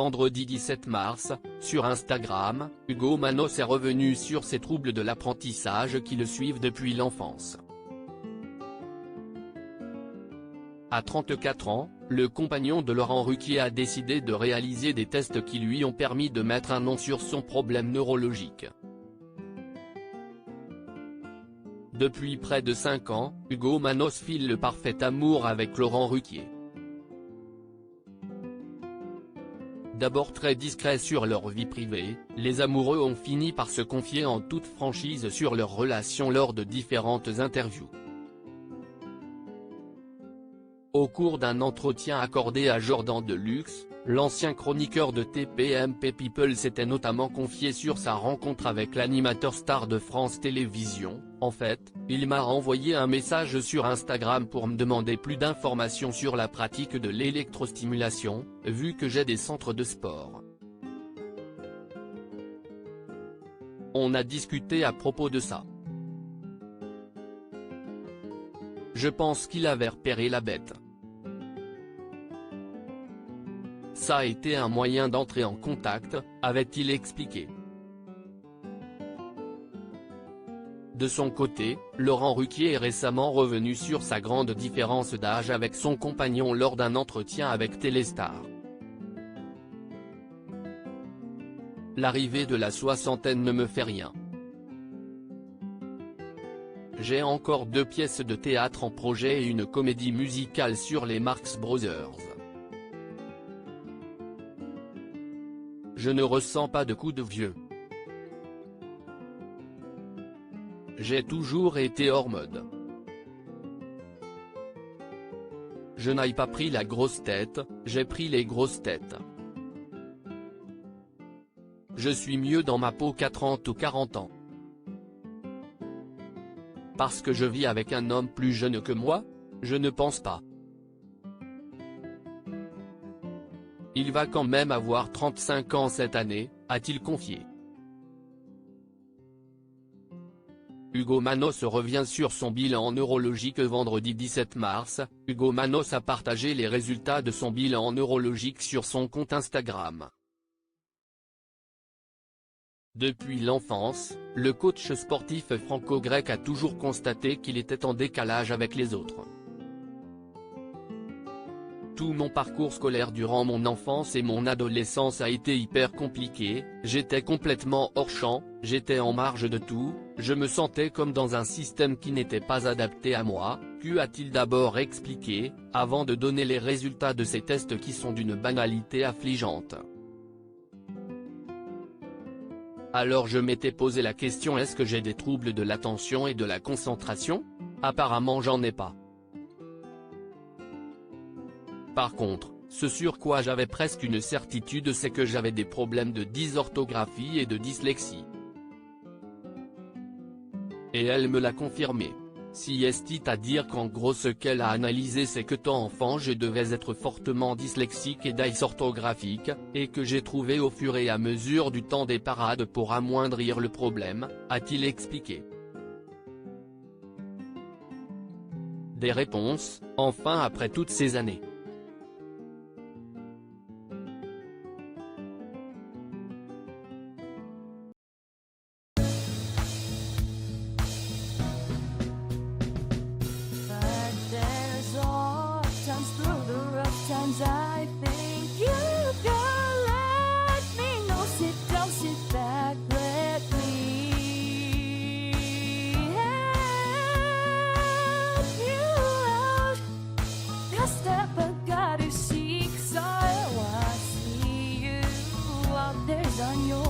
vendredi 17 mars, sur Instagram, Hugo Manos est revenu sur ses troubles de l'apprentissage qui le suivent depuis l'enfance. À 34 ans, le compagnon de Laurent Ruquier a décidé de réaliser des tests qui lui ont permis de mettre un nom sur son problème neurologique. Depuis près de 5 ans, Hugo Manos file le parfait amour avec Laurent Ruquier. D'abord très discrets sur leur vie privée, les amoureux ont fini par se confier en toute franchise sur leur relation lors de différentes interviews. Au cours d'un entretien accordé à Jordan Deluxe, l'ancien chroniqueur de TPMP People s'était notamment confié sur sa rencontre avec l'animateur star de France Télévisions. En fait, il m'a envoyé un message sur Instagram pour me demander plus d'informations sur la pratique de l'électrostimulation, vu que j'ai des centres de sport. On a discuté à propos de ça. Je pense qu'il avait repéré la bête. Ça a été un moyen d'entrer en contact, avait-il expliqué. De son côté, Laurent Ruquier est récemment revenu sur sa grande différence d'âge avec son compagnon lors d'un entretien avec Téléstar. L'arrivée de la soixantaine ne me fait rien. J'ai encore 2 pièces de théâtre en projet et une comédie musicale sur les Marx Brothers. Je ne ressens pas de coup de vieux. J'ai toujours été hors mode. Je n'ai pas pris la grosse tête, j'ai pris les grosses têtes. Je suis mieux dans ma peau qu'à 30 ou 40 ans. Parce que je vis avec un homme plus jeune que moi? Je ne pense pas. Il va quand même avoir 35 ans cette année, a-t-il confié. Hugo Manos revient sur son bilan neurologique vendredi 17 mars. Hugo Manos a partagé les résultats de son bilan neurologique sur son compte Instagram. Depuis l'enfance, le coach sportif franco-grec a toujours constaté qu'il était en décalage avec les autres. Tout mon parcours scolaire durant mon enfance et mon adolescence a été hyper compliqué, j'étais complètement hors champ, j'étais en marge de tout, je me sentais comme dans un système qui n'était pas adapté à moi, a-t-il d'abord expliqué, avant de donner les résultats de ces tests qui sont d'une banalité affligeante. Alors je m'étais posé la question: est-ce que j'ai des troubles de l'attention et de la concentration? Apparemment j'en ai pas. Par contre, ce sur quoi j'avais presque une certitude, c'est que j'avais des problèmes de dysorthographie et de dyslexie. Et elle me l'a confirmé. Si est à dire qu'en gros ce qu'elle a analysé c'est que tant enfant je devais être fortement dyslexique et dysorthographique, et que j'ai trouvé au fur et à mesure du temps des parades pour amoindrir le problème, a-t-il expliqué. Des réponses, enfin après toutes ces années. I think you can let me know. Sit down, sit back, let me help you out. The step I gotta seek, so I see you out there's on your